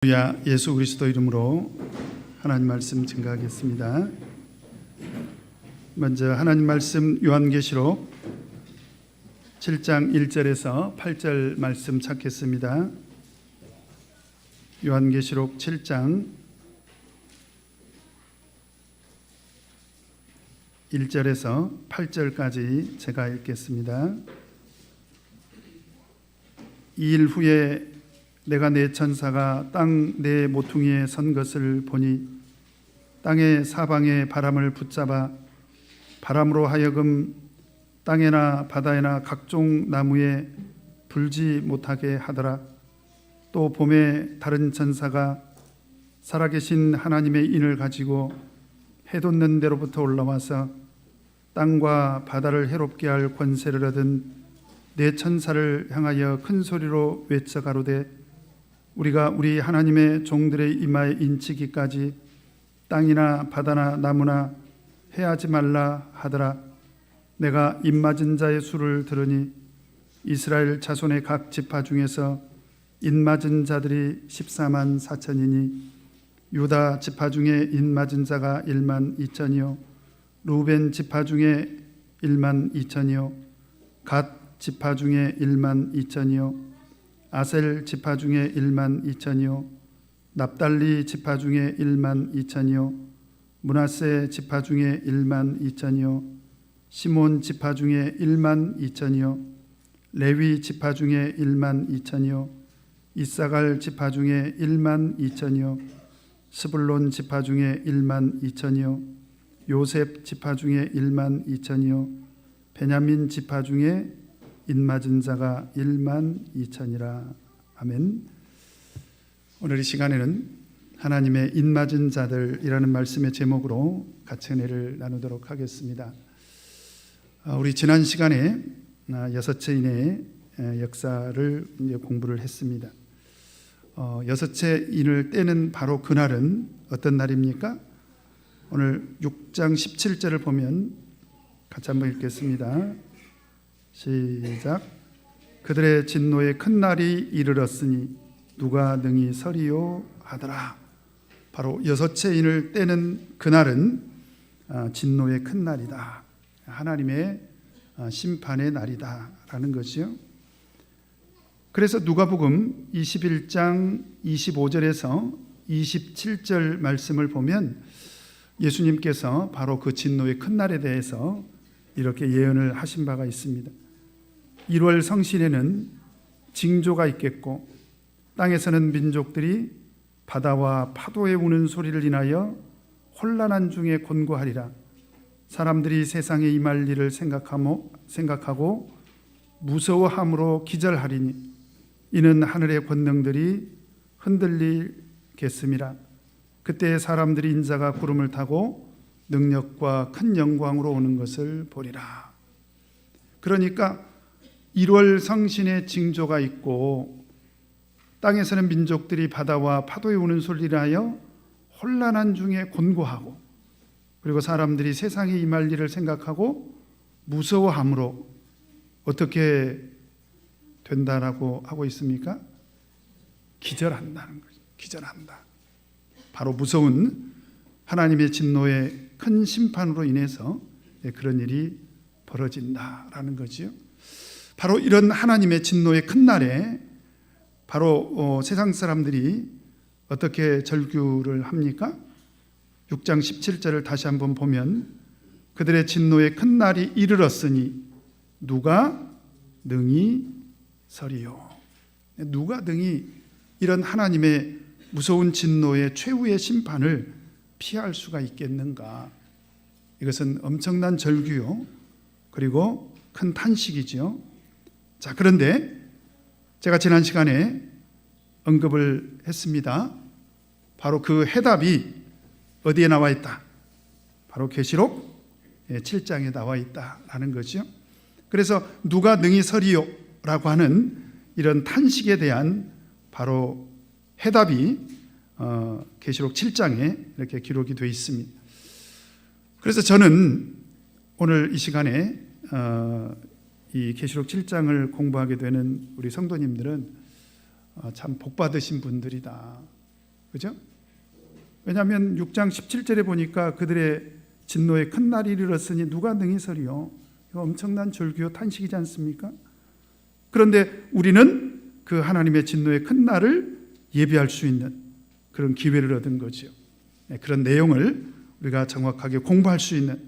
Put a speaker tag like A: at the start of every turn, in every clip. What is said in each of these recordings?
A: 할렐루야. 예수 그리스도 이름으로 하나님 말씀 증거하겠습니다. 먼저 하나님 말씀 요한계시록 7장 1절에서 8절 말씀 찾겠습니다. 요한계시록 7장 1절에서 8절까지 제가 읽겠습니다. 이 일 후에 내가 내 천사가 땅 내 모퉁이에 선 것을 보니 땅의 사방에 바람을 붙잡아 바람으로 하여금 땅에나 바다에나 각종 나무에 불지 못하게 하더라. 또 봄에 다른 천사가 살아계신 하나님의 인을 가지고 해돋는 데로부터 올라와서 땅과 바다를 해롭게 할 권세를 얻은 내 천사를 향하여 큰 소리로 외쳐 가로되 우리가 우리 하나님의 종들의 이마에 인치기까지 땅이나 바다나 나무나 해하지 말라 하더라. 내가 입맞은 자의 수를 들으니 이스라엘 자손의 각 지파 중에서 입맞은 자들이 14만 4천이니 유다 지파 중에 입맞은 자가 1만 2천이요 루벤 지파 중에 1만 2천이요 갓 지파 중에 1만 2천이요 아셀 지파 중에 1만 2천이요 납달리 지파 중에 1만 2천이요 므낫세 지파 중에 1만 2천이요 시몬 지파 중에 1만 2천이요 레위 지파 중에 1만 2천이요 이사갈 지파 중에 1만 2천이요 스불론 지파 중에 1만 2천이요 요셉 지파 중에 1만 2천이요 베냐민 지파 중에 입맞은 자가 1만 2천이라. 아멘. 오늘 이 시간에는 하나님의 입맞은 자들이라는 말씀의 제목으로 같이 은혜를 나누도록 하겠습니다. 우리 지난 시간에 여섯째 인의 역사를 공부를 했습니다. 여섯째 인을 떼는 바로 그날은 어떤 날입니까? 오늘 6장 17절을 보면 같이 한번 읽겠습니다. 시작. 그들의 진노의 큰 날이 이르렀으니 누가 능히 서리요 하더라. 바로 여섯째 인을 떼는 그날은 진노의 큰 날이다. 하나님의 심판의 날이다 라는 것이요. 그래서 누가복음 21장 25절에서 27절 말씀을 보면 예수님께서 바로 그 진노의 큰 날에 대해서 이렇게 예언을 하신 바가 있습니다. 1월 성신에는 징조가 있겠고 땅에서는 민족들이 바다와 파도에 우는 소리를 인하여 혼란한 중에 곤고하리라. 사람들이 세상에 임할 일을 생각하고 무서워함으로 기절하리니 이는 하늘의 권능들이 흔들리겠음이라. 그때 사람들이 인자가 구름을 타고 능력과 큰 영광으로 오는 것을 보리라. 그러니까 1월 성신의 징조가 있고 땅에서는 민족들이 바다와 파도에 우는 소리를 하여 혼란한 중에 곤고하고 그리고 사람들이 세상에 임할 일을 생각하고 무서워함으로 어떻게 된다라고 하고 있습니까? 기절한다는 거죠. 기절한다. 바로 무서운 하나님의 진노의 큰 심판으로 인해서 그런 일이 벌어진다라는 거지요. 바로 이런 하나님의 진노의 큰 날에 바로 세상 사람들이 어떻게 절규를 합니까? 6장 17절을 다시 한번 보면 그들의 진노의 큰 날이 이르렀으니 누가 능히 서리요. 누가 능히 이런 하나님의 무서운 진노의 최후의 심판을 피할 수가 있겠는가? 이것은 엄청난 절규요. 그리고 큰 탄식이죠. 자, 그런데 제가 지난 시간에 언급을 했습니다. 바로 그 해답이 어디에 나와 있다? 바로 계시록 7장에 나와 있다라는 거죠. 그래서 누가 능히 서리요? 라고 하는 이런 탄식에 대한 바로 해답이 계시록 7장에 이렇게 기록이 되어 있습니다. 그래서 저는 오늘 이 시간에 이 계시록 7장을 공부하게 되는 우리 성도님들은 참 복받으신 분들이다. 그죠? 왜냐하면 6장 17절에 보니까 그들의 진노에 큰 날이 이르렀으니 누가 능히 서리요. 이거 엄청난 절규요 탄식이지 않습니까? 그런데 우리는 그 하나님의 진노의 큰 날을 예비할 수 있는 그런 기회를 얻은 거죠. 그런 내용을 우리가 정확하게 공부할 수 있는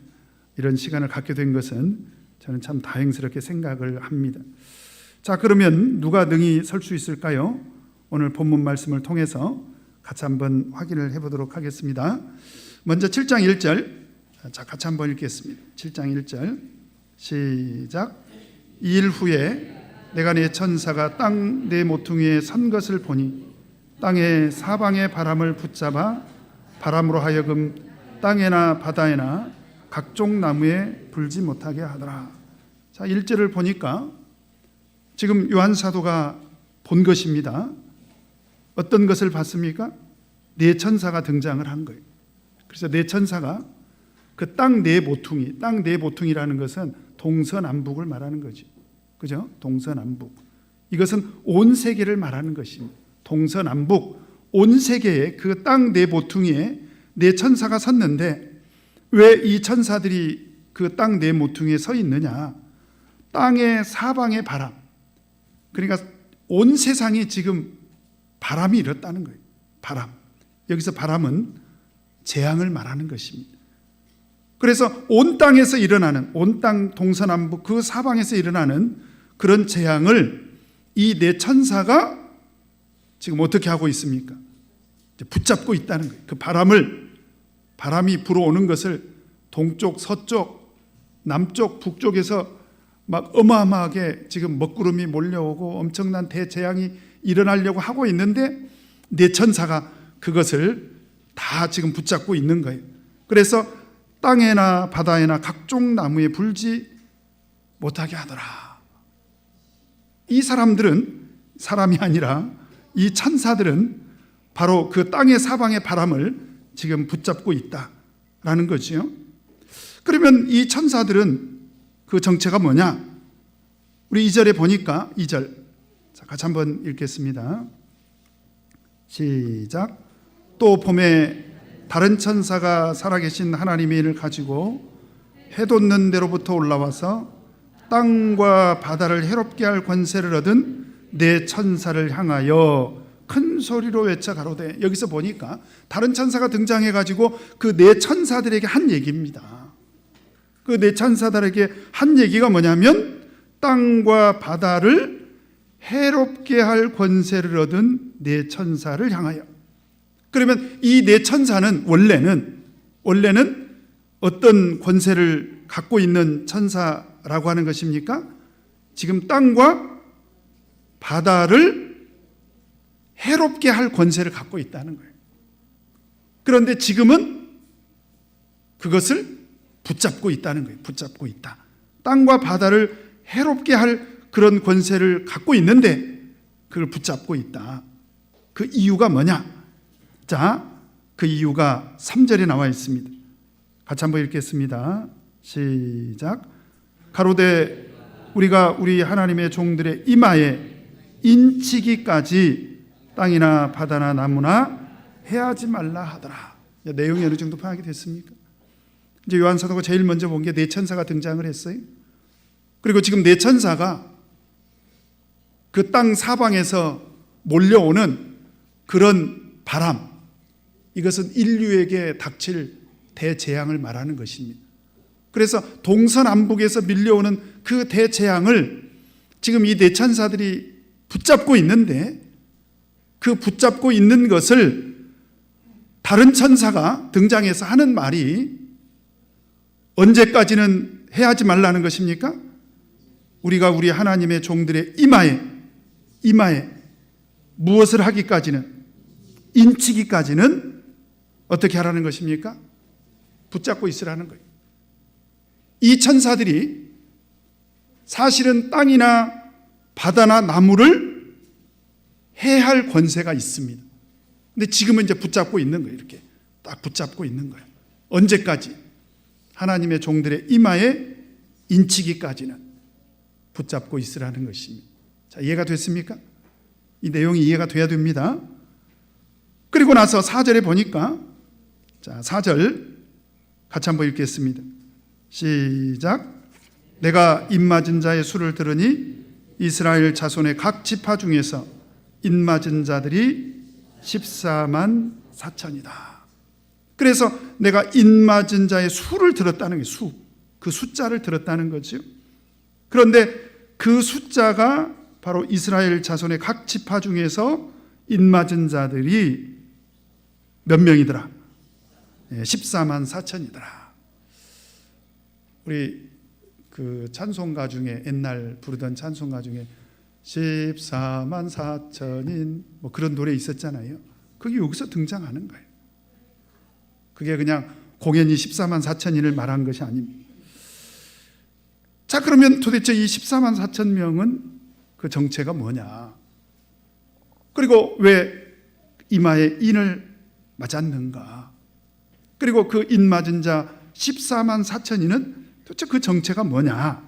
A: 이런 시간을 갖게 된 것은 저는 참 다행스럽게 생각을 합니다. 자, 그러면 누가 능히 설 수 있을까요? 오늘 본문 말씀을 통해서 같이 한번 확인을 해보도록 하겠습니다. 먼저 7장 1절, 자, 같이 한번 읽겠습니다. 7장 1절 시작. 2일 후에 내가 내 천사가 땅 내 모퉁이에 선 것을 보니 땅의 사방의 바람을 붙잡아 바람으로 하여금 땅에나 바다에나 각종 나무에 불지 못하게 하더라. 자, 1절을 보니까 지금 요한 사도가 본 것입니다. 어떤 것을 봤습니까? 네 천사가 등장을 한 거예요. 그래서 네 천사가 그 땅 네 모퉁이, 땅 네 모퉁이라는 것은 동서남북을 말하는 거죠. 그죠? 동서남북. 이것은 온 세계를 말하는 것입니다. 동서남북, 온 세계에 그 땅 네 모퉁이에 네 천사가 섰는데 왜 이 천사들이 그 땅 네 모퉁이에 서 있느냐? 땅의 사방의 바람, 그러니까 온 세상이 지금 바람이 일었다는 거예요. 바람. 여기서 바람은 재앙을 말하는 것입니다. 그래서 온 땅에서 일어나는, 온 땅 동서남북 그 사방에서 일어나는 그런 재앙을 이 네 천사가 지금 어떻게 하고 있습니까? 붙잡고 있다는 거예요. 그 바람이 불어오는 것을 동쪽, 서쪽, 남쪽, 북쪽에서 막 어마어마하게 지금 먹구름이 몰려오고 엄청난 대재앙이 일어나려고 하고 있는데 네 천사가 그것을 다 지금 붙잡고 있는 거예요. 그래서 땅에나 바다에나 각종 나무에 불지 못하게 하더라. 이 사람들은 사람이 아니라 이 천사들은 바로 그 땅의 사방의 바람을 지금 붙잡고 있다라는 거지요. 그러면 이 천사들은 그 정체가 뭐냐? 우리 2절에 보니까 2절, 자, 같이 한번 읽겠습니다. 시작. 또 봄에 다른 천사가 살아계신 하나님의 일을 가지고 해돋는 데로부터 올라와서 땅과 바다를 해롭게 할 권세를 얻은 네 천사를 향하여 큰 소리로 외쳐 가로되, 여기서 보니까 다른 천사가 등장해 가지고 그 네 천사들에게 한 얘기입니다. 그 네 천사들에게 한 얘기가 뭐냐면 땅과 바다를 해롭게 할 권세를 얻은 네 천사를 향하여. 그러면 이 네 천사는 원래는 어떤 권세를 갖고 있는 천사라고 하는 것입니까? 지금 땅과 바다를 해롭게 할 권세를 갖고 있다는 거예요. 그런데 지금은 그것을 붙잡고 있다는 거예요. 붙잡고 있다. 땅과 바다를 해롭게 할 그런 권세를 갖고 있는데 그걸 붙잡고 있다. 그 이유가 뭐냐? 자, 그 이유가 3절에 나와 있습니다. 같이 한번 읽겠습니다. 시작. 가로되 우리가 우리 하나님의 종들의 이마에 인치기까지 땅이나 바다나 나무나 해하지 말라 하더라. 내용이 어느 정도 파악이 됐습니까? 이제 요한 사도가 제일 먼저 본 게 네 천사가 등장을 했어요. 그리고 지금 네 천사가 그 땅 사방에서 몰려오는 그런 바람, 이것은 인류에게 닥칠 대재앙을 말하는 것입니다. 그래서 동서남북에서 밀려오는 그 대재앙을 지금 이 네 천사들이 붙잡고 있는데, 그 붙잡고 있는 것을 다른 천사가 등장해서 하는 말이 언제까지는 해하지 말라는 것입니까? 우리가 우리 하나님의 종들의 이마에 무엇을 하기까지는, 인치기까지는 어떻게 하라는 것입니까? 붙잡고 있으라는 거예요. 이 천사들이 사실은 땅이나 바다나 나무를 해할 권세가 있습니다. 근데 지금은 이제 붙잡고 있는 거예요. 이렇게 딱 붙잡고 있는 거예요. 언제까지? 하나님의 종들의 이마에 인치기까지는 붙잡고 있으라는 것입니다. 자, 이해가 됐습니까? 이 내용이 이해가 돼야 됩니다. 그리고 나서 4절에 보니까, 자, 4절 같이 한번 읽겠습니다. 시작. 내가 입맞은 자의 수를 들으니 이스라엘 자손의 각 지파 중에서 입맞은 자들이 14만 4천이다. 그래서 내가 입맞은 자의 수를 들었다는 게 그 숫자를 들었다는 거죠. 그런데 그 숫자가 바로 이스라엘 자손의 각 지파 중에서 입맞은 자들이 몇 명이더라? 14만 4천이더라. 우리 그 찬송가 중에, 옛날 부르던 찬송가 중에 14만 4천인 뭐 그런 노래 있었잖아요. 그게 여기서 등장하는 거예요. 그게 그냥 공연히 14만 4천인을 말한 것이 아닙니다. 자, 그러면 도대체 이 14만 4천 명은 그 정체가 뭐냐? 그리고 왜 이마에 인을 맞았는가? 그리고 그 인 맞은 자 14만 4천인은 도대체 그 정체가 뭐냐?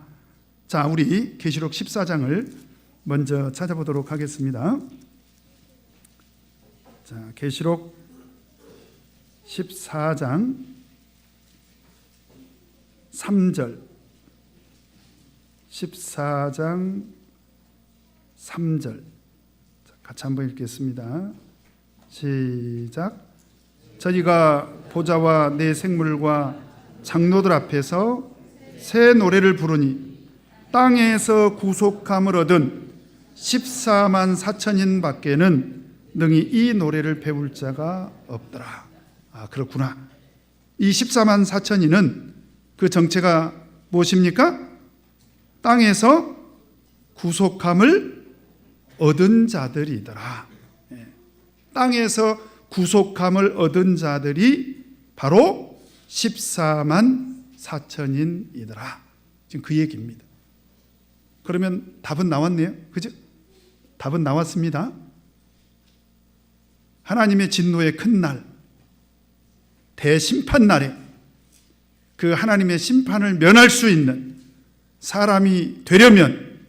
A: 자, 우리 계시록 14장을 먼저 찾아보도록 하겠습니다. 자, 계시록 14장 3절. 14장 3절. 같이 한번 읽겠습니다. 시작. 저희가 보좌와 내 생물과 장로들 앞에서 새 노래를 부르니 땅에서 구속함을 얻은 14만 4천인 밖에는 능히 이 노래를 배울 자가 없더라. 아, 그렇구나. 이 14만 4천인은 그 정체가 무엇입니까? 땅에서 구속함을 얻은 자들이더라. 땅에서 구속함을 얻은 자들이 바로 14만 4천인이더라. 지금 그 얘기입니다. 그러면 답은 나왔네요. 그죠? 답은 나왔습니다. 하나님의 진노의 큰 날, 대심판 날에 그 하나님의 심판을 면할 수 있는 사람이 되려면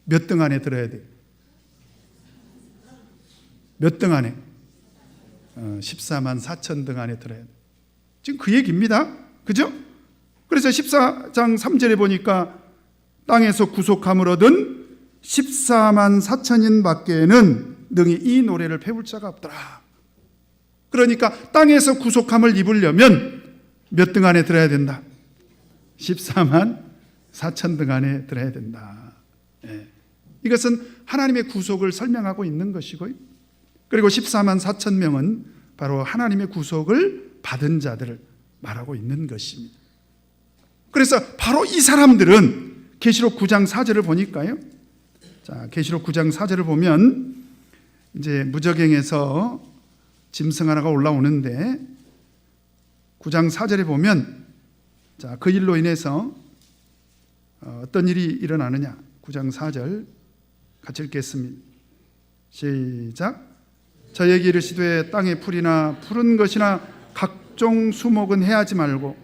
A: 몇 등 안에 들어야 돼요? 몇 등 안에? 14만 4천 등 안에 들어야 돼요. 지금 그 얘기입니다. 그죠? 그래서 14장 3절에 보니까 땅에서 구속함을 얻은 14만 4천인 밖에는 능히 이 노래를 배울 자가 없더라. 그러니까 땅에서 구속함을 입으려면 몇 등 안에 들어야 된다? 14만 4천 등 안에 들어야 된다. 이것은 하나님의 구속을 설명하고 있는 것이고요. 그리고 14만 4천 명은 바로 하나님의 구속을 받은 자들을 말하고 있는 것입니다. 그래서 바로 이 사람들은 계시록 9장 4절을 보니까요. 자, 계시록 9장 4절을 보면 이제 무저갱에서 짐승 하나가 올라오는데 9장 4절에 보면 자, 그 일로 인해서 어떤 일이 일어나느냐. 9장 4절 같이 읽겠습니다. 시작. 저에게 이르시되 땅의 풀이나 푸른 것이나 각종 수목은 해하지 말고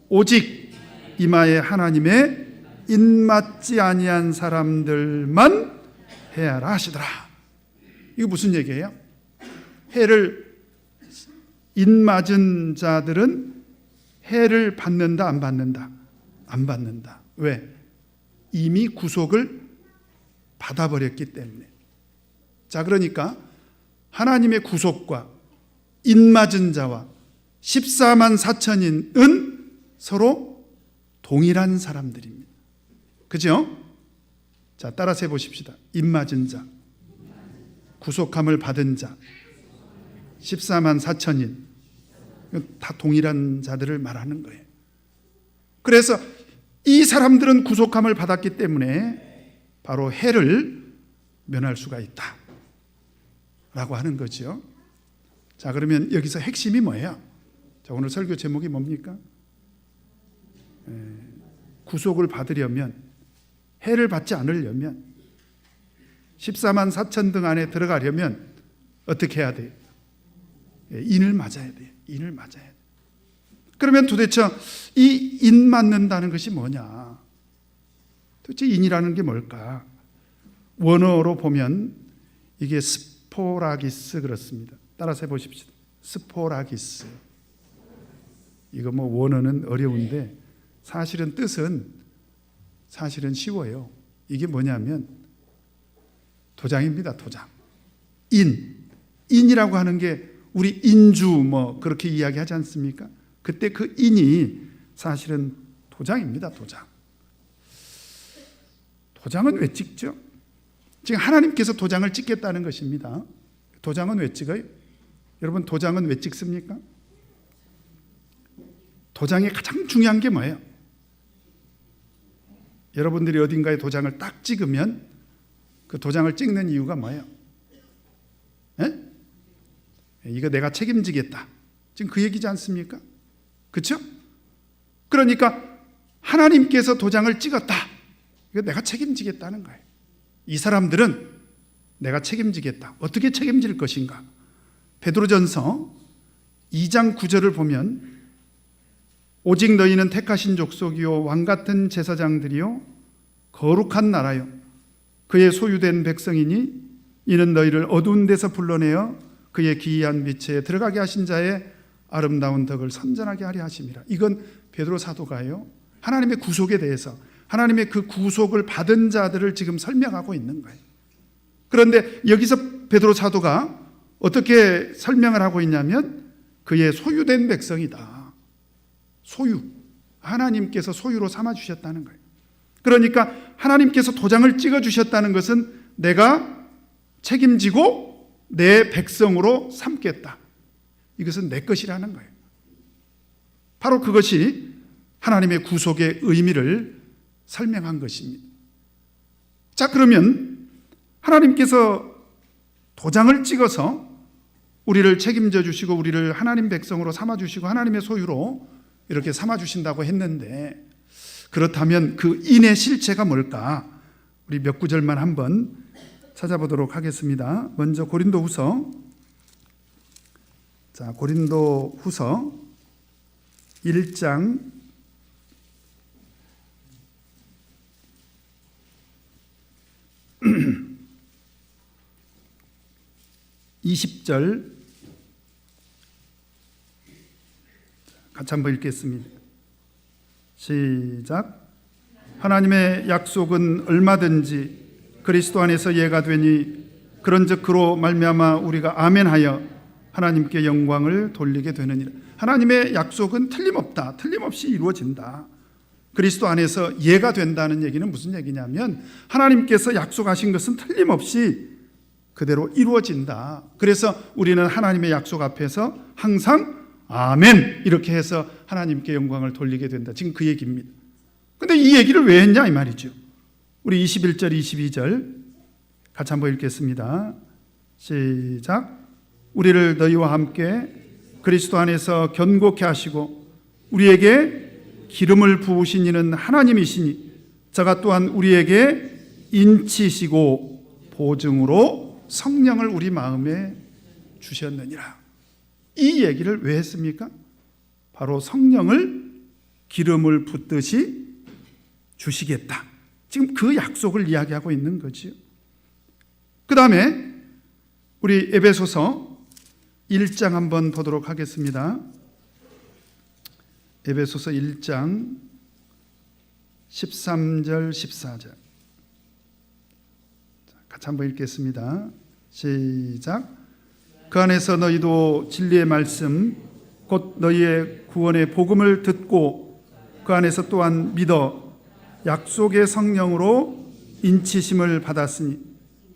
A: 오직 이마에 하나님의 인맞지 아니한 사람들만 해하라 하시더라. 이거 무슨 얘기예요? 해를 인맞은 자들은 해를 받는다 안 받는다? 안 받는다. 왜? 이미 구속을 받아버렸기 때문에. 자, 그러니까 하나님의 구속과 인맞은 자와 14만 4천인은 서로 동일한 사람들입니다. 그죠? 자, 따라서 해보십시다. 인맞은 자, 구속함을 받은 자, 14만 4천인, 다 동일한 자들을 말하는 거예요. 그래서 이 사람들은 구속함을 받았기 때문에 바로 해를 면할 수가 있다 라고 하는 거죠. 자, 그러면 여기서 핵심이 뭐예요? 자, 오늘 설교 제목이 뭡니까? 구속을 받으려면, 해를 받지 않으려면, 14만 4천 등 안에 들어가려면 어떻게 해야 돼요? 인을 맞아야 돼요. 인을 맞아야 돼요. 그러면 도대체 이 인 맞는다는 것이 뭐냐? 도대체 인이라는 게 뭘까? 원어로 보면 이게 스포라기스 그렇습니다. 따라서 해보십시오. 스포라기스. 이거 뭐 원어는 어려운데 사실은 뜻은 사실은 쉬워요. 이게 뭐냐면 도장입니다. 도장. 인이라고 하는 게 우리 인주 뭐 그렇게 이야기하지 않습니까? 그때 그 인이 사실은 도장입니다. 도장. 도장은 왜 찍죠? 지금 하나님께서 도장을 찍겠다는 것입니다. 도장은 왜 찍어요? 여러분, 도장은 왜 찍습니까? 도장의 가장 중요한 게 뭐예요? 여러분들이 어딘가에 도장을 딱 찍으면 그 도장을 찍는 이유가 뭐예요? 에? 이거 내가 책임지겠다. 지금 그 얘기지 않습니까? 그렇죠? 그러니까 하나님께서 도장을 찍었다. 이거 내가 책임지겠다는 거예요. 이 사람들은 내가 책임지겠다. 어떻게 책임질 것인가? 베드로전서 2장 9절을 보면 오직 너희는 택하신 족속이요 왕같은 제사장들이요 거룩한 나라요 그의 소유된 백성이니 이는 너희를 어두운 데서 불러내어 그의 기이한 빛에 들어가게 하신 자의 아름다운 덕을 선전하게 하려 하심이라. 이건 베드로 사도가요 하나님의 구속에 대해서 하나님의 그 구속을 받은 자들을 지금 설명하고 있는 거예요. 그런데 여기서 베드로 사도가 어떻게 설명을 하고 있냐면 그의 소유된 백성이다. 소유. 하나님께서 소유로 삼아주셨다는 거예요. 그러니까 하나님께서 도장을 찍어주셨다는 것은 내가 책임지고 내 백성으로 삼겠다. 이것은 내 것이라는 거예요. 바로 그것이 하나님의 구속의 의미를 설명한 것입니다. 자, 그러면 하나님께서 도장을 찍어서 우리를 책임져 주시고 우리를 하나님 백성으로 삼아 주시고 하나님의 소유로 이렇게 삼아 주신다고 했는데, 그렇다면 그 인의 실체가 뭘까? 우리 몇 구절만 한번 찾아보도록 하겠습니다. 먼저 고린도후서, 자, 고린도후서 1장 20절 같이 한번 읽겠습니다. 시작. 하나님의 약속은 얼마든지 그리스도 안에서 예가 되니 그런즉 그로 말미암아 우리가 아멘하여 하나님께 영광을 돌리게 되느니라. 하나님의 약속은 틀림없다. 틀림없이 이루어진다. 그리스도 안에서 예가 된다는 얘기는 무슨 얘기냐면 하나님께서 약속하신 것은 틀림없이 그대로 이루어진다. 그래서 우리는 하나님의 약속 앞에서 항상 아멘 이렇게 해서 하나님께 영광을 돌리게 된다. 지금 그 얘기입니다. 근데 이 얘기를 왜 했냐 이 말이죠. 우리 21절 22절 같이 한번 읽겠습니다. 시작. 우리를 너희와 함께 그리스도 안에서 견고케 하시고 우리에게 기름을 부으신 이는 하나님이시니 저가 또한 우리에게 인치시고 보증으로 성령을 우리 마음에 주셨느니라. 이 얘기를 왜 했습니까? 바로 성령을 기름을 붓듯이 주시겠다. 지금 그 약속을 이야기하고 있는 거죠. 그 다음에 우리 에베소서 1장 한번 보도록 하겠습니다. 에베소서 1장 13절 14절 같이 한번 읽겠습니다. 시작. 그 안에서 너희도 진리의 말씀 곧 너희의 구원의 복음을 듣고 그 안에서 또한 믿어 약속의 성령으로 인치심을 받았으니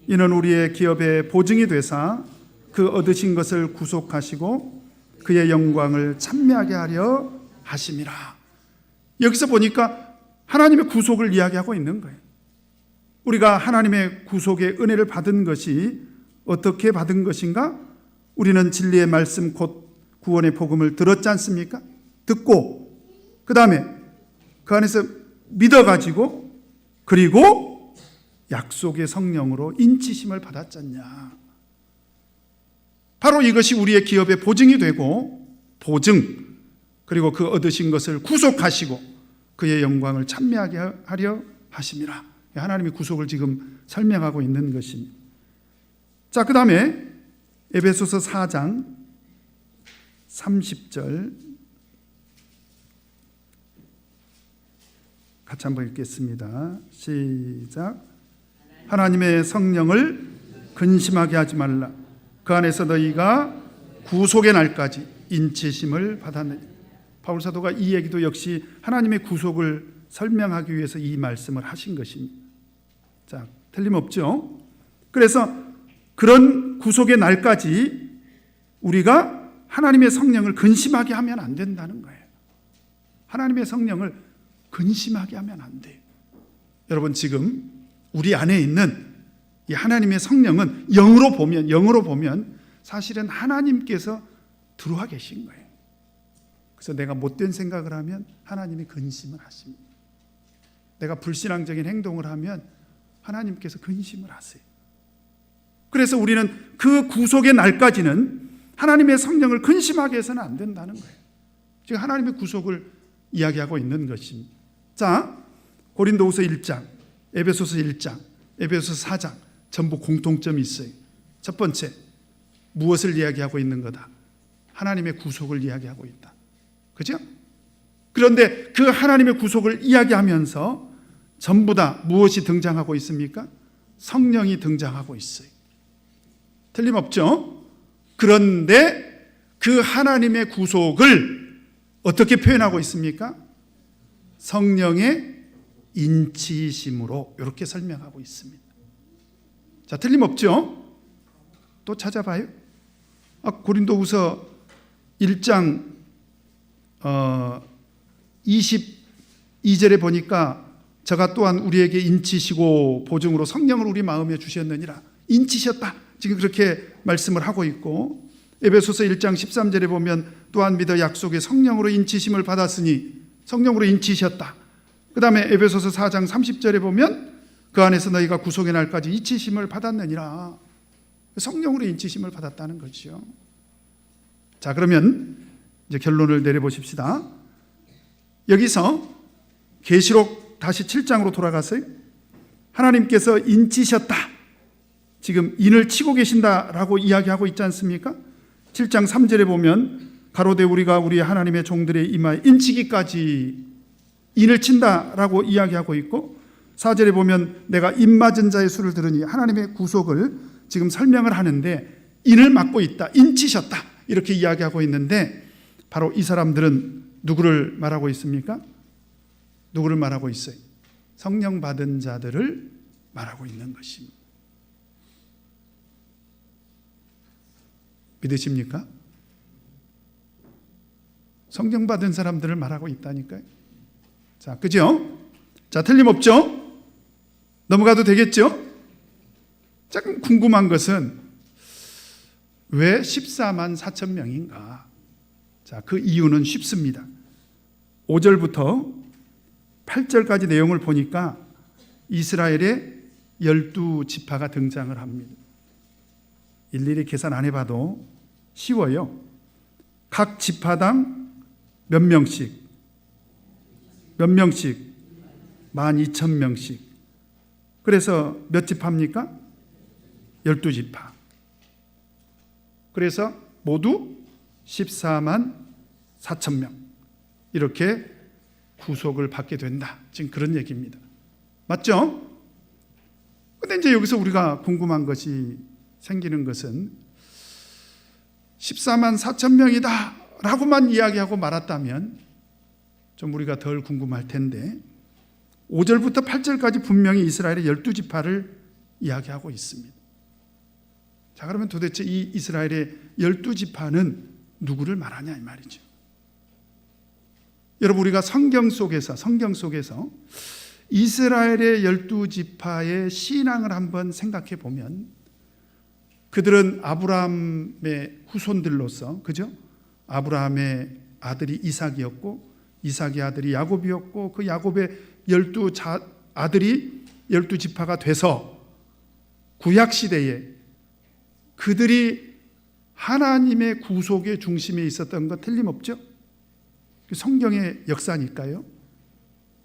A: 이는 우리의 기업의 보증이 되사 그 얻으신 것을 구속하시고 그의 영광을 찬미하게 하려 하심이라. 여기서 보니까 하나님의 구속을 이야기하고 있는 거예요. 우리가 하나님의 구속의 은혜를 받은 것이 어떻게 받은 것인가? 우리는 진리의 말씀 곧 구원의 복음을 들었지 않습니까? 듣고 그 다음에 그 안에서 믿어가지고 그리고 약속의 성령으로 인치심을 받았잖냐. 바로 이것이 우리의 기업의 보증이 되고 보증 그리고 그 얻으신 것을 구속하시고 그의 영광을 찬미하게 하려 하심이라. 하나님의 구속을 지금 설명하고 있는 것입니다. 자, 그 다음에 에베소서 4장 30절 같이 한번 읽겠습니다. 시작. 하나님의 성령을 근심하게 하지 말라. 그 안에서 너희가 구속의 날까지 인치심을 받았느니라. 바울 사도가 이 얘기도 역시 하나님의 구속을 설명하기 위해서 이 말씀을 하신 것입니다. 자, 틀림없죠? 그래서 그런 구속의 날까지 우리가 하나님의 성령을 근심하게 하면 안 된다는 거예요. 하나님의 성령을 근심하게 하면 안 돼요. 여러분, 지금 우리 안에 있는 이 하나님의 성령은 영으로 보면 사실은 하나님께서 들어와 계신 거예요. 그래서 내가 못된 생각을 하면 하나님이 근심을 하십니다. 내가 불신앙적인 행동을 하면 하나님께서 근심을 하세요. 그래서 우리는 그 구속의 날까지는 하나님의 성령을 근심하게 해서는 안 된다는 거예요. 지금 하나님의 구속을 이야기하고 있는 것입니다. 자, 고린도후서 1장, 에베소서 1장, 에베소서 4장 전부 공통점이 있어요. 첫 번째, 무엇을 이야기하고 있는 거다? 하나님의 구속을 이야기하고 있다. 그죠? 그런데 그 하나님의 구속을 이야기하면서 전부 다 무엇이 등장하고 있습니까? 성령이 등장하고 있어요. 틀림없죠? 그런데 그 하나님의 구속을 어떻게 표현하고 있습니까? 성령의 인치심으로 이렇게 설명하고 있습니다. 자, 틀림없죠? 또 찾아봐요. 고린도후서 1장 22절에 보니까 저가 또한 우리에게 인치시고 보증으로 성령을 우리 마음에 주셨느니라. 인치셨다. 지금 그렇게 말씀을 하고 있고, 에베소서 1장 13절에 보면 또한 믿어 약속의 성령으로 인치심을 받았으니 성령으로 인치셨다. 그 다음에 에베소서 4장 30절에 보면 그 안에서 너희가 구속의 날까지 인치심을 받았느니라. 성령으로 인치심을 받았다는 거죠. 자, 그러면 이제 결론을 내려보십시다. 여기서 계시록 다시 7장으로 돌아가서요. 하나님께서 인치셨다. 지금 인을 치고 계신다라고 이야기하고 있지 않습니까? 7장 3절에 보면 가로되 우리가 우리 하나님의 종들의 이마에 인치기까지 인을 친다라고 이야기하고 있고, 4절에 보면 내가 입맞은 자의 수를 들으니 하나님의 구속을 지금 설명을 하는데 인을 맞고 있다, 인치셨다 이렇게 이야기하고 있는데, 바로 이 사람들은 누구를 말하고 있습니까? 누구를 말하고 있어요? 성령 받은 자들을 말하고 있는 것입니다. 믿으십니까? 성령 받은 사람들을 말하고 있다니까요. 자, 그죠? 자, 틀림없죠? 넘어가도 되겠죠? 조금 궁금한 것은 왜 14만 4천 명인가? 자, 그 이유는 쉽습니다. 5절부터 8절까지 내용을 보니까 이스라엘의 12지파가 등장을 합니다. 일일이 계산 안 해봐도 쉬워요. 각 지파당 몇 명씩? 12,000명씩. 그래서 몇 지파입니까? 12지파. 그래서 모두 14만 4천 명. 이렇게 구속을 받게 된다. 지금 그런 얘기입니다. 맞죠? 근데 이제 여기서 우리가 궁금한 것이 생기는 것은 14만 4천 명이다 라고만 이야기하고 말았다면 좀 우리가 덜 궁금할 텐데, 5절부터 8절까지 분명히 이스라엘의 12지파를 이야기하고 있습니다. 자, 그러면 도대체 이 이스라엘의 12지파는 누구를 말하냐 이 말이죠. 여러분, 우리가 성경 속에서 이스라엘의 12지파의 신앙을 한번 생각해 보면, 그들은 아브라함의 후손들로서, 그죠? 아브라함의 아들이 이삭이었고, 이삭의 아들이 야곱이었고, 그 야곱의 12아들이 12지파가 돼서 구약시대에 그들이 하나님의 구속의 중심에 있었던 것 틀림없죠? 성경의 역사니까요.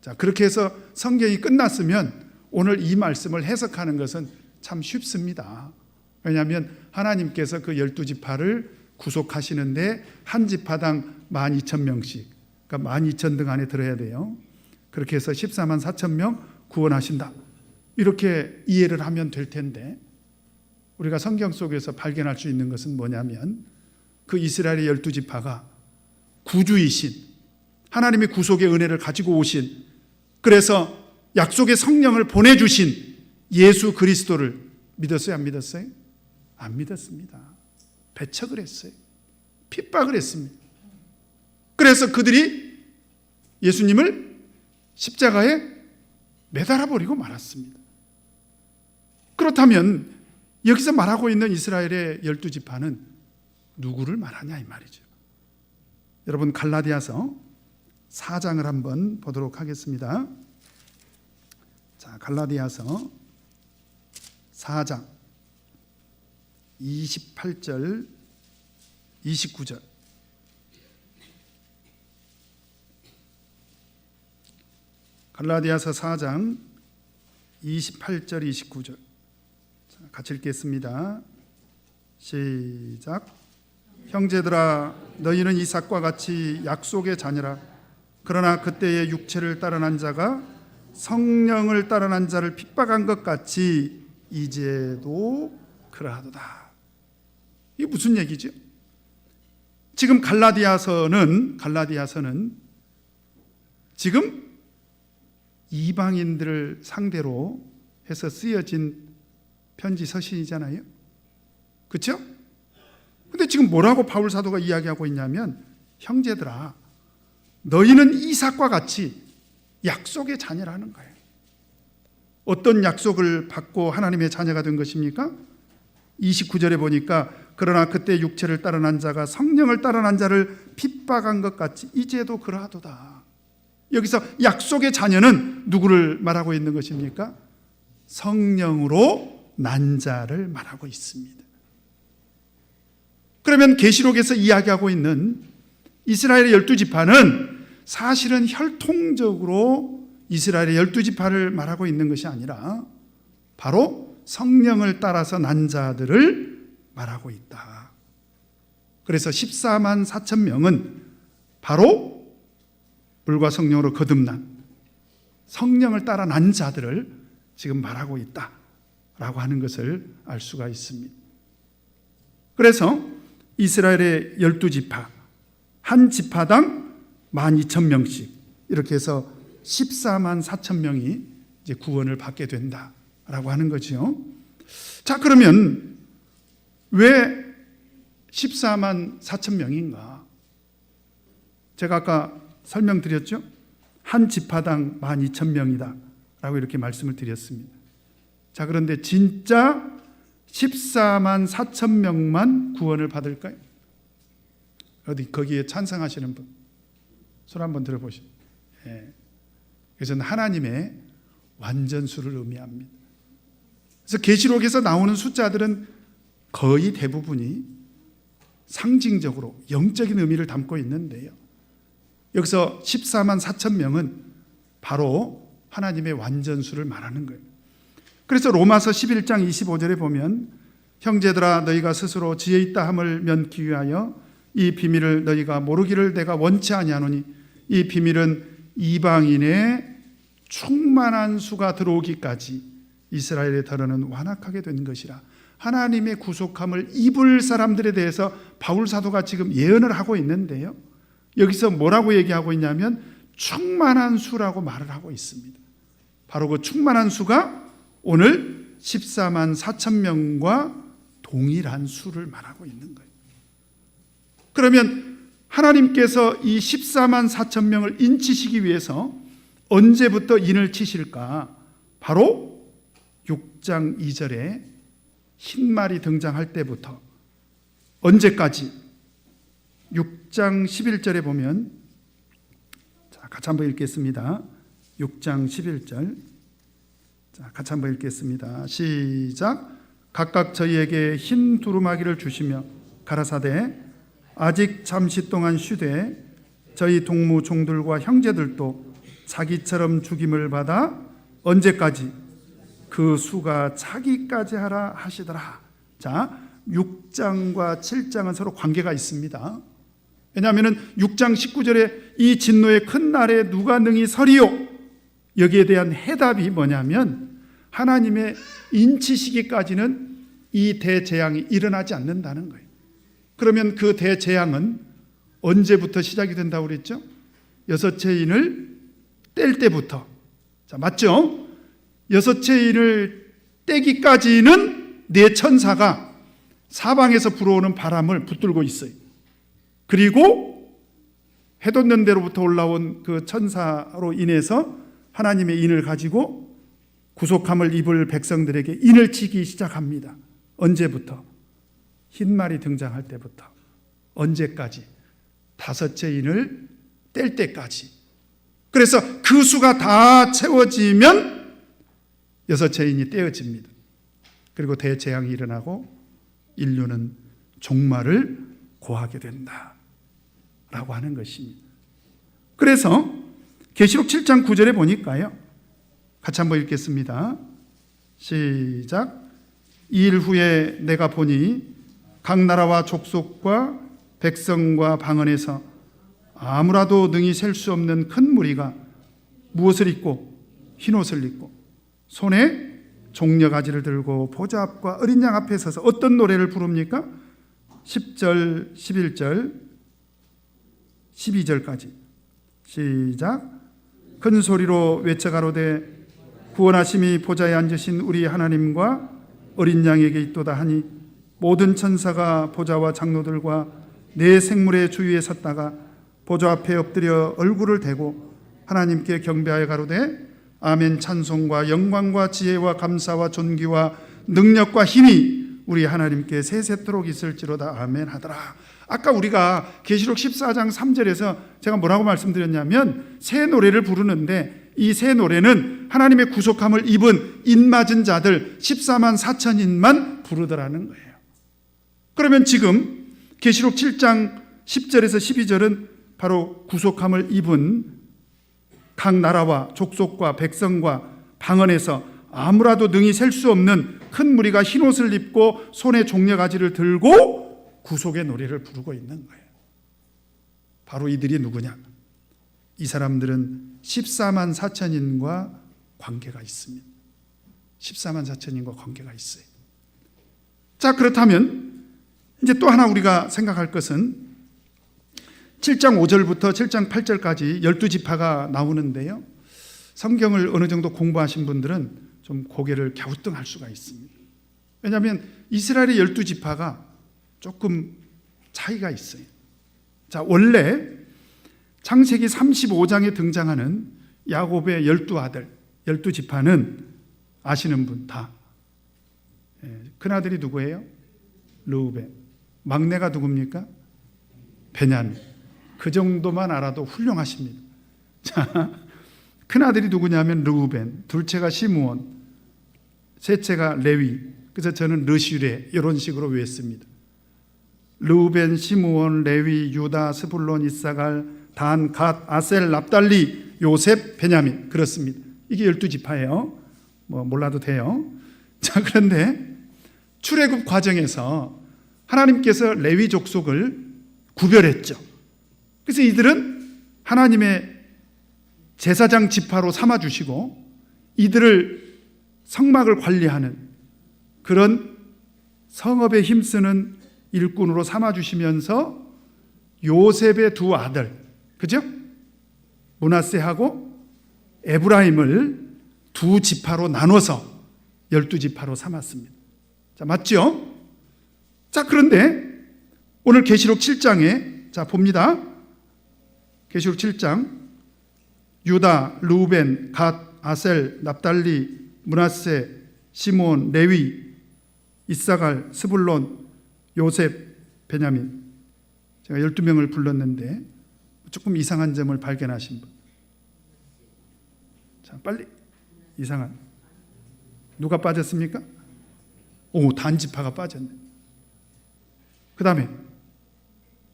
A: 자, 그렇게 해서 성경이 끝났으면 오늘 이 말씀을 해석하는 것은 참 쉽습니다. 왜냐하면 하나님께서 그 12지파를 구속하시는데 한 지파당 12,000명씩, 그러니까 12,000등 안에 들어야 돼요. 그렇게 해서 14만 4천 명 구원하신다. 이렇게 이해를 하면 될 텐데, 우리가 성경 속에서 발견할 수 있는 것은 뭐냐면, 그 이스라엘의 12지파가 구주이신 하나님의 구속의 은혜를 가지고 오신, 그래서 약속의 성령을 보내주신 예수 그리스도를 믿었어요? 안 믿었어요? 안 믿었습니다. 배척을 했어요. 핍박을 했습니다. 그래서 그들이 예수님을 십자가에 매달아 버리고 말았습니다. 그렇다면 여기서 말하고 있는 이스라엘의 12지파는 누구를 말하냐 이 말이죠. 여러분, 갈라디아서 4장을 한번 보도록 하겠습니다. 자, 갈라디아서 4장 28절 29절. 갈라디아서 4장 28절 29절. 자, 같이 읽겠습니다. 시작. 형제들아, 너희는 이삭과 같이 약속의 자녀라. 그러나 그때의 육체를 따르는 자가 성령을 따르는 자를 핍박한 것 같이 이제도 그러하도다. 이게 무슨 얘기죠? 지금 갈라디아서는 지금 이방인들을 상대로 해서 쓰여진 편지 서신이잖아요. 그렇죠? 근데 지금 뭐라고 바울 사도가 이야기하고 있냐면, 형제들아, 너희는 이삭과 같이 약속의 자녀라는 거예요. 어떤 약속을 받고 하나님의 자녀가 된 것입니까? 29절에 보니까 그러나 그때 육체를 따르는 자가 성령을 따르는 자를 핍박한 것 같이 이제도 그러하도다. 여기서 약속의 자녀는 누구를 말하고 있는 것입니까? 성령으로 난 자를 말하고 있습니다. 그러면 계시록에서 이야기하고 있는 이스라엘의 12지파는 사실은 혈통적으로 이스라엘의 12지파를 말하고 있는 것이 아니라 바로 성령을 따라서 난 자들을 말하고 있다. 그래서 14만 4천 명은 바로 물과 성령으로 거듭난 성령을 따라 난 자들을 지금 말하고 있다라고 하는 것을 알 수가 있습니다. 그래서 이스라엘의 12지파, 한 지파당 12,000명씩 이렇게 해서 14만 4천 명이 이제 구원을 받게 된다라고 하는 거죠. 자, 그러면 왜 14만 4천 명인가? 제가 아까 설명드렸죠? 한 지파당 12,000명이다 라고 이렇게 말씀을 드렸습니다. 자, 그런데 진짜 14만 4천 명만 구원을 받을까요? 어디 거기에 찬성하시는 분 손 한번 들어보시죠. 예. 그래서 하나님의 완전수를 의미합니다. 그래서 계시록에서 나오는 숫자들은 거의 대부분이 상징적으로 영적인 의미를 담고 있는데요, 여기서 14만 4천 명은 바로 하나님의 완전수를 말하는 거예요. 그래서 로마서 11장 25절에 보면 형제들아, 너희가 스스로 지혜 있다 함을 면기 위하여 이 비밀을 너희가 모르기를 내가 원치 아니하노니 이 비밀은 이방인의 충만한 수가 들어오기까지 이스라엘의 더러는 완악하게 된 것이라. 하나님의 구속함을 입을 사람들에 대해서 바울 사도가 지금 예언을 하고 있는데요, 여기서 뭐라고 얘기하고 있냐면 충만한 수라고 말을 하고 있습니다. 바로 그 충만한 수가 오늘 14만 4천 명과 동일한 수를 말하고 있는 거예요. 그러면 하나님께서 이 14만 4천 명을 인치시기 위해서 언제부터 인을 치실까? 바로 6장 2절에 흰 말이 등장할 때부터 언제까지? 6장 11절에 보면, 자, 같이 한번 읽겠습니다. 6장 11절. 자, 같이 한번 읽겠습니다. 시작. 각각 저희에게 흰 두루마기를 주시며 가라사대 아직 잠시 동안 쉬되 저희 동무 종들과 형제들도 자기처럼 죽임을 받아 언제까지? 그 수가 차기까지 하라 하시더라. 자, 6장과 7장은 서로 관계가 있습니다. 왜냐하면 6장 19절에 이 진노의 큰 날에 누가 능히 서리요? 여기에 대한 해답이 뭐냐면 하나님의 인치 시기까지는 이 대재앙이 일어나지 않는다는 거예요. 그러면 그 대재앙은 언제부터 시작이 된다고 그랬죠? 여섯째 인을 뗄 때부터. 자, 맞죠? 여섯째 인을 떼기까지는 네 천사가 사방에서 불어오는 바람을 붙들고 있어요. 그리고 해돋는 데로부터 올라온 그 천사로 인해서 하나님의 인을 가지고 구속함을 입을 백성들에게 인을 치기 시작합니다. 언제부터? 흰말이 등장할 때부터. 언제까지? 다섯째 인을 뗄 때까지. 그래서 그 수가 다 채워지면 여섯째 인이 떼어집니다. 그리고 대재앙이 일어나고 인류는 종말을 고하게 된다 라고 하는 것입니다. 그래서 계시록 7장 9절에 보니까요, 같이 한번 읽겠습니다. 시작. 이 일 후에 내가 보니 각 나라와 족속과 백성과 방언에서 아무라도 능히 셀 수 없는 큰 무리가 무엇을 입고 흰옷을 입고 손에 종려가지를 들고 보좌 앞과 어린 양 앞에 서서 어떤 노래를 부릅니까? 10절, 11절, 12절까지 시작. 큰 소리로 외쳐가로되 구원하심이 보좌에 앉으신 우리 하나님과 어린 양에게 있도다 하니 모든 천사가 보좌와 장로들과 네 생물의 주위에 섰다가 보좌 앞에 엎드려 얼굴을 대고 하나님께 경배하여 가로되 아멘. 찬송과 영광과 지혜와 감사와 존귀와 능력과 힘이 우리 하나님께 세세토록 있을지로다. 아멘 하더라. 아까 우리가 계시록 14장 3절에서 제가 뭐라고 말씀드렸냐면 새 노래를 부르는데 이 새 노래는 하나님의 구속함을 입은 인맞은 자들 14만 4천인만 부르더라는 거예요. 그러면 지금 계시록 7장 10절에서 12절은 바로 구속함을 입은 각 나라와 족속과 백성과 방언에서 아무라도 능히 셀 수 없는 큰 무리가 흰옷을 입고 손에 종려가지를 들고 구속의 노래를 부르고 있는 거예요. 바로 이들이 누구냐? 이 사람들은 14만 4천인과 관계가 있습니다. 14만 4천인과 관계가 있어요. 자, 그렇다면 이제 또 하나 우리가 생각할 것은 7장 5절부터 7장 8절까지 12지파가 나오는데요. 성경을 어느 정도 공부하신 분들은 좀 고개를 갸우뚱할 수가 있습니다. 왜냐하면 이스라엘의 12지파가 조금 차이가 있어요. 자, 원래 창세기 35장에 등장하는 야곱의 12아들, 12지파는 아시는 분 다. 큰아들이 누구예요? 르우벤. 막내가 누굽니까? 베냐민. 그 정도만 알아도 훌륭하십니다. 자, 큰아들이 누구냐면 르우벤, 둘째가 시므온, 셋째가 레위. 그래서 저는 르슈레 이런 식으로 외웠습니다. 르우벤, 시므온, 레위, 유다, 스불론, 이사갈, 단, 갓, 아셀, 납달리, 요셉, 베냐민. 그렇습니다. 이게 12지파예요. 뭐 몰라도 돼요. 자, 그런데 출애굽 과정에서 하나님께서 레위 족속을 구별했죠. 그래서 이들은 하나님의 제사장 지파로 삼아주시고 이들을 성막을 관리하는 그런 성업에 힘쓰는 일꾼으로 삼아주시면서 요셉의 두 아들, 그죠? 므낫세하고 에브라임을 두 지파로 나눠서 12지파로 삼았습니다. 자, 맞죠? 자, 그런데 오늘 계시록 7장에 자 봅니다. 계시록 7장 유다, 르우벤, 갓, 아셀, 납달리, 므낫세, 시므온, 레위, 이사갈, 스불론, 요셉, 베냐민. 제가 12명을 불렀는데 조금 이상한 점을 발견하신 분. 자, 빨리. 이상한. 누가 빠졌습니까? 오, 단지파가 빠졌네. 그 다음에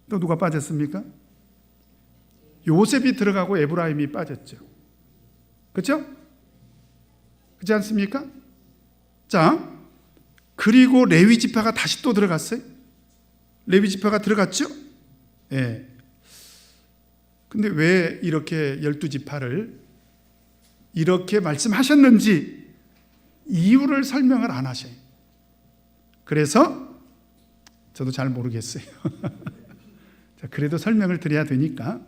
A: 또 누가 빠졌습니까? 요셉이 들어가고 에브라임이 빠졌죠. 그렇죠? 그렇지 않습니까? 자, 그리고 레위 지파가 다시 또 들어갔어요. 레위 지파가 들어갔죠? 예. 근데 왜 이렇게 12지파를 이렇게 말씀하셨는지 이유를 설명을 안 하셔요. 그래서 저도 잘 모르겠어요. 자, 그래도 설명을 드려야 되니까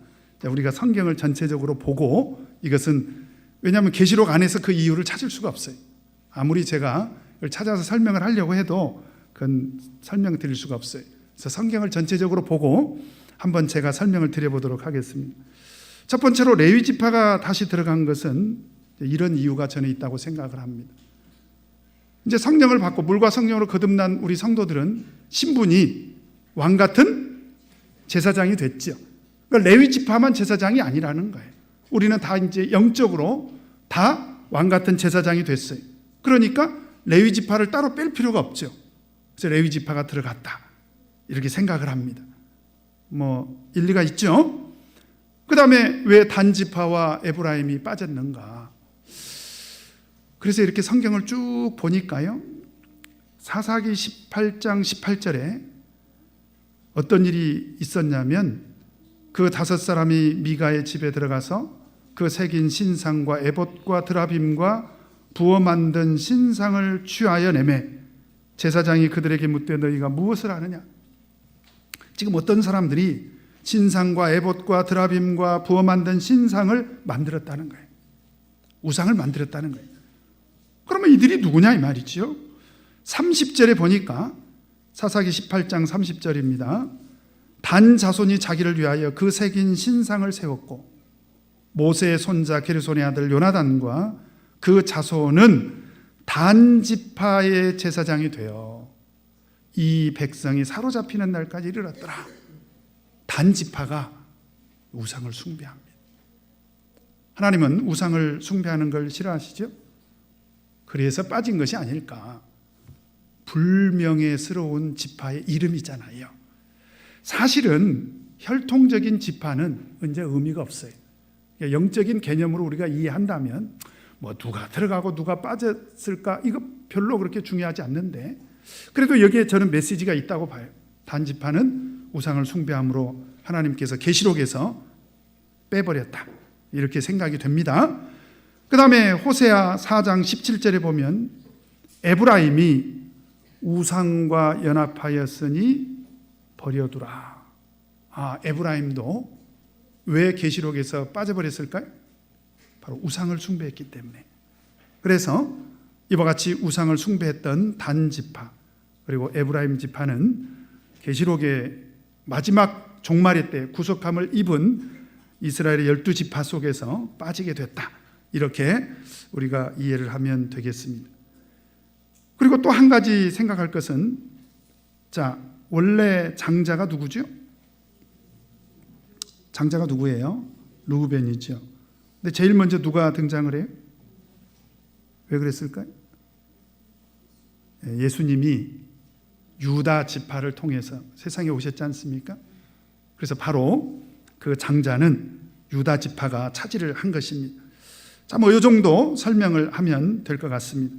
A: 우리가 성경을 전체적으로 보고, 이것은 왜냐하면 계시록 안에서 그 이유를 찾을 수가 없어요. 아무리 제가 이걸 찾아서 설명을 하려고 해도 그건 설명드릴 수가 없어요. 그래서 성경을 전체적으로 보고 한번 제가 설명을 드려보도록 하겠습니다. 첫 번째로 레위 지파가 다시 들어간 것은 이런 이유가 저는 있다고 생각을 합니다. 이제 성령을 받고 물과 성령으로 거듭난 우리 성도들은 신분이 왕 같은 제사장이 됐죠. 그러니까 레위 지파만 제사장이 아니라는 거예요. 우리는 다 이제 영적으로 다 왕 같은 제사장이 됐어요. 그러니까 레위 지파를 따로 뺄 필요가 없죠. 그래서 레위 지파가 들어갔다, 이렇게 생각을 합니다. 뭐 일리가 있죠. 그 다음에 왜 단 지파와 에브라임이 빠졌는가? 그래서 이렇게 성경을 쭉 보니까요, 사사기 18장 18절에 어떤 일이 있었냐면, 그 5사람이 미가의 집에 들어가서 그 새긴 신상과 에봇과 드라빔과 부어 만든 신상을 취하여 내매 제사장이 그들에게 묻되 너희가 무엇을 하느냐? 지금 어떤 사람들이 신상과 에봇과 드라빔과 부어 만든 신상을 만들었다는 거예요. 우상을 만들었다는 거예요. 그러면 이들이 누구냐 이 말이죠. 30절에 보니까, 사사기 18장 30절입니다. 단 자손이 자기를 위하여 그 새긴 신상을 세웠고 모세의 손자 게르손의 아들 요나단과 그 자손은 단 지파의 제사장이 되어 이 백성이 사로잡히는 날까지 이르렀더라. 단 지파가 우상을 숭배합니다. 하나님은 우상을 숭배하는 걸 싫어하시죠? 그래서 빠진 것이 아닐까. 불명예스러운 지파의 이름이잖아요. 사실은 혈통적인 지파는 이제 의미가 없어요. 영적인 개념으로 우리가 이해한다면 뭐 누가 들어가고 누가 빠졌을까, 이거 별로 그렇게 중요하지 않는데, 그래도 여기에 저는 메시지가 있다고 봐요. 단 지파는 우상을 숭배함으로 하나님께서 계시록에서 빼버렸다, 이렇게 생각이 됩니다. 그 다음에 호세아 4장 17절에 보면 에브라임이 우상과 연합하였으니 버려두라. 에브라임도 왜 계시록에서 빠져버렸을까요? 바로 우상을 숭배했기 때문에. 그래서 이와 같이 우상을 숭배했던 단 지파 그리고 에브라임 지파는 계시록의 마지막 종말의 때 구속함을 입은 이스라엘의 12지파 속에서 빠지게 됐다, 이렇게 우리가 이해를 하면 되겠습니다. 그리고 또 한 가지 생각할 것은, 자, 원래 장자가 누구죠? 장자가 누구예요? 르우벤이죠. 근데 제일 먼저 누가 등장을 해요? 왜 그랬을까요? 예수님이 유다 지파를 통해서 세상에 오셨지 않습니까? 그래서 바로 그 장자는 유다 지파가 차지를 한 것입니다. 자, 뭐 이 정도 설명을 하면 될 것 같습니다.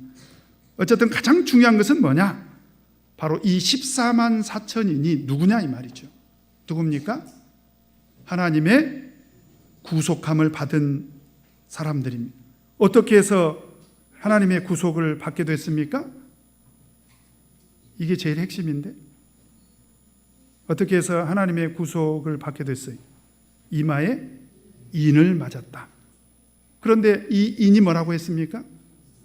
A: 어쨌든 가장 중요한 것은 뭐냐? 바로 이 14만 4천인이 누구냐 이 말이죠. 누굽니까? 하나님의 구속함을 받은 사람들입니다. 어떻게 해서 하나님의 구속을 받게 됐습니까? 이게 제일 핵심인데, 어떻게 해서 하나님의 구속을 받게 됐어요? 이마에 인을 맞았다. 그런데 이 인이 뭐라고 했습니까?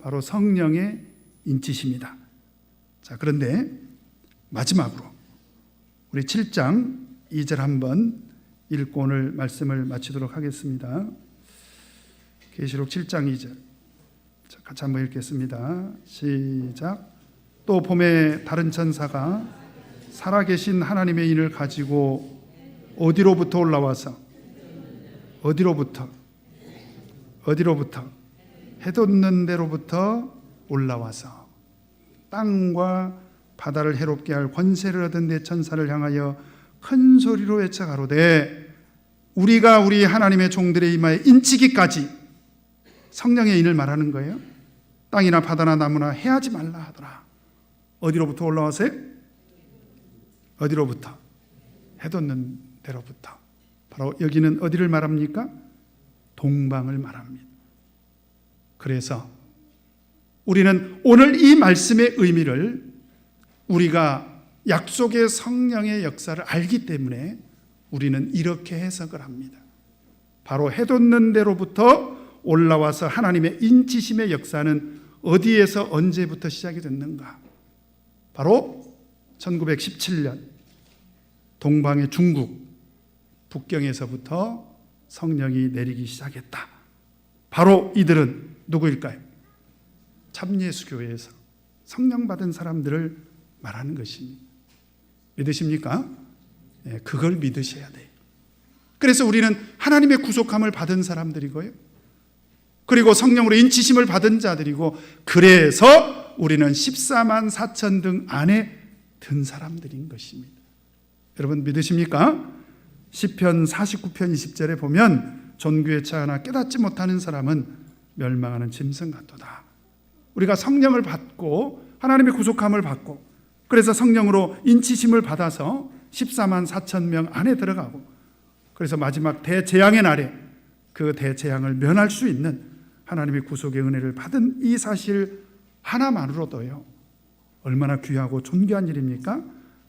A: 바로 성령의 인치십니다. 자, 그런데 마지막으로 우리 7장 2절 한번 읽고 오늘 말씀을 마치도록 하겠습니다. 계시록 7장 2절 같이 한번 읽겠습니다. 시작. 또 봄에 다른 천사가 살아계신 하나님의 인을 가지고 어디로부터 올라와서, 어디로부터 해돋는 데로부터 올라와서 땅과 바다를 해롭게 할 권세를 얻은 내 천사를 향하여 큰 소리로 외쳐 가로되 우리가 우리 하나님의 종들의 이마에 인치기까지, 성령의 인을 말하는 거예요. 땅이나 바다나 나무나 해하지 말라 하더라. 어디로부터 올라와서요? 어디로부터? 해돋는 데로부터. 바로 여기는 어디를 말합니까? 동방을 말합니다. 그래서 우리는 오늘 이 말씀의 의미를 우리가 약속의 성령의 역사를 알기 때문에 우리는 이렇게 해석을 합니다. 바로 해돋는 데로부터 올라와서 하나님의 인치심의 역사는 어디에서 언제부터 시작이 됐는가? 바로 1917년 동방의 중국 북경에서부터 성령이 내리기 시작했다. 바로 이들은 누구일까요? 참예수교회에서 성령 받은 사람들을 말하는 것입니다. 믿으십니까? 네, 그걸 믿으셔야 돼요. 그래서 우리는 하나님의 구속함을 받은 사람들이고요, 그리고 성령으로 인치심을 받은 자들이고, 그래서 우리는 14만 4천 등 안에 든 사람들인 것입니다. 여러분 믿으십니까? 시편 49편 20절에 보면 존귀의 차 하나 깨닫지 못하는 사람은 멸망하는 짐승 같도다. 우리가 성령을 받고 하나님의 구속함을 받고, 그래서 성령으로 인치심을 받아서 14만 4천 명 안에 들어가고, 그래서 마지막 대재앙의 날에 그 대재앙을 면할 수 있는 하나님의 구속의 은혜를 받은 이 사실 하나만으로도요 얼마나 귀하고 존귀한 일입니까?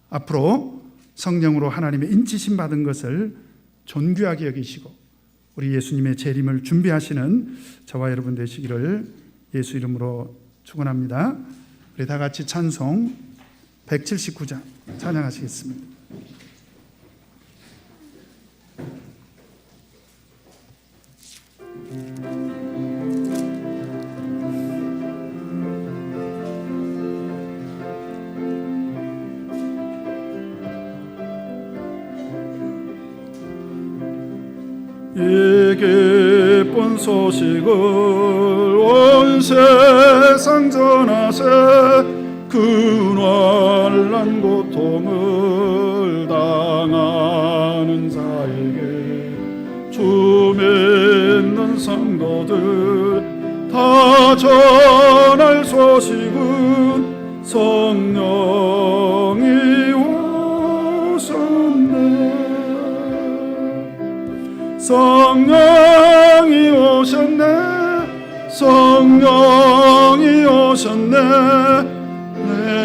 A: 앞으로 성령으로 하나님의 인치심 받은 것을 존귀하게 여기시고 우리 예수님의 재림을 준비하시는 저와 여러분 되시기를 예수 이름으로 축원합니다. 우리 다 같이 찬송 179장 찬양하시겠습니다.
B: 이 기쁜 소식을 온 세상 전하세. 근활난 고통을 당하는 자에게 주 믿는 성도들 다 전할 소식은 성령이 오셨네. 성령이 오셨네. 성령이 오셨네.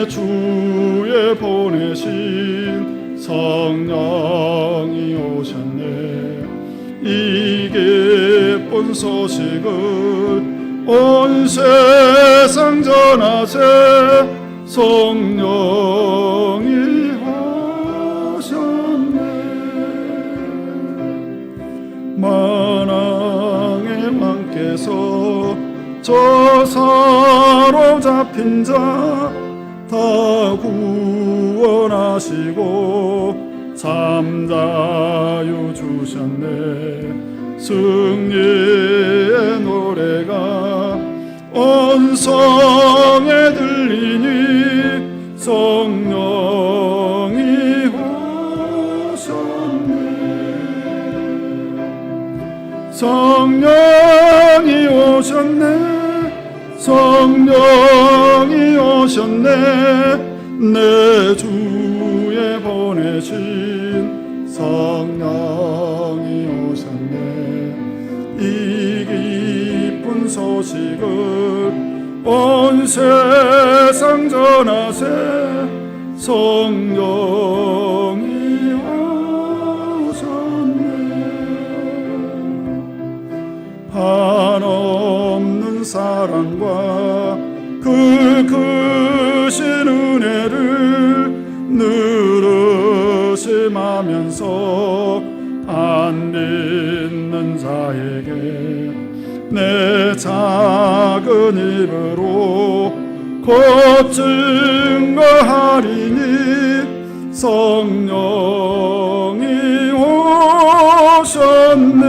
B: 내 주에 보내신 성령이 오셨네. 이 기쁜 소식을 온 세상 전하세. 성령이 오셨네. 만왕의 왕께서 저 사로잡힌 자 다 구원하시고 잠자유 주셨네. 승리의 노래가 온 성에 들리니 성령이 오셨네. 성령이 오셨네. 성령이 오셨네. 내 주에 보내신 성령이 오셨네. 이 기쁜 소식을 온 세상 전하세. 성령이 오셨네. 한없는 사랑과 그 크신 은혜를 늘 의심하면서 안 믿는 자에게 내 작은 입으로 곧 증거하리니 성령이 오셨네.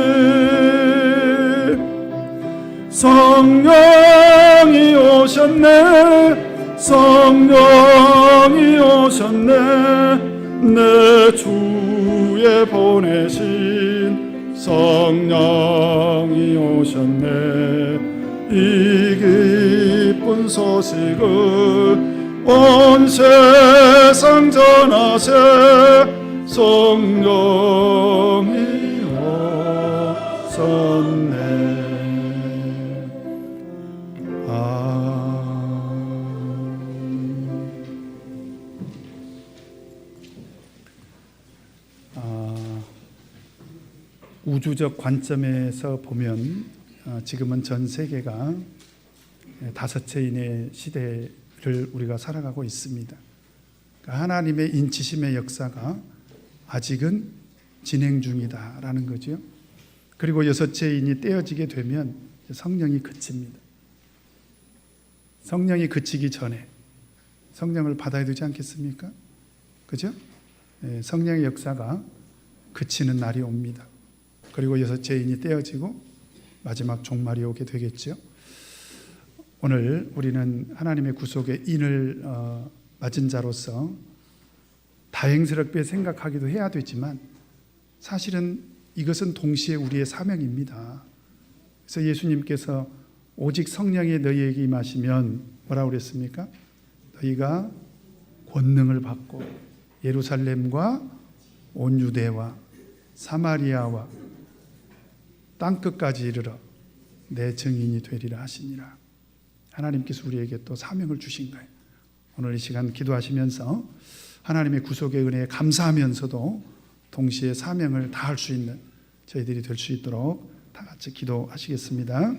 B: 성령이 오셨네. 성령이 오셨네. 내 주에 보내신 성령이 오셨네. 이 기쁜 소식을 온 세상 전하세 성령이 오셨네.
A: 우주적 관점에서 보면 지금은 전 세계가 다섯째인의 시대를 우리가 살아가고 있습니다. 그러니까 하나님의 인치심의 역사가 아직은 진행 중이다라는 거죠. 그리고 여섯째 인이 떼어지게 되면 성령이 그칩니다. 성령이 그치기 전에 성령을 받아야 되지 않겠습니까? 그죠? 성령의 역사가 그치는 날이 옵니다. 그리고 여섯째 인이 떼어지고 마지막 종말이 오게 되겠죠. 오늘 우리는 하나님의 구속의 인을 맞은 자로서 다행스럽게 생각하기도 해야 되지만 사실은 이것은 동시에 우리의 사명입니다. 그래서 예수님께서 오직 성령이 너희에게 임하시면 뭐라고 그랬습니까? 너희가 권능을 받고 예루살렘과 온 유대와 사마리아와 땅끝까지 이르러 내 증인이 되리라 하시니라. 하나님께서 우리에게 또 사명을 주신 거예요. 오늘 이 시간 기도하시면서 하나님의 구속의 은혜에 감사하면서도 동시에 사명을 다할 수 있는 저희들이 될 수 있도록 다 같이 기도하시겠습니다.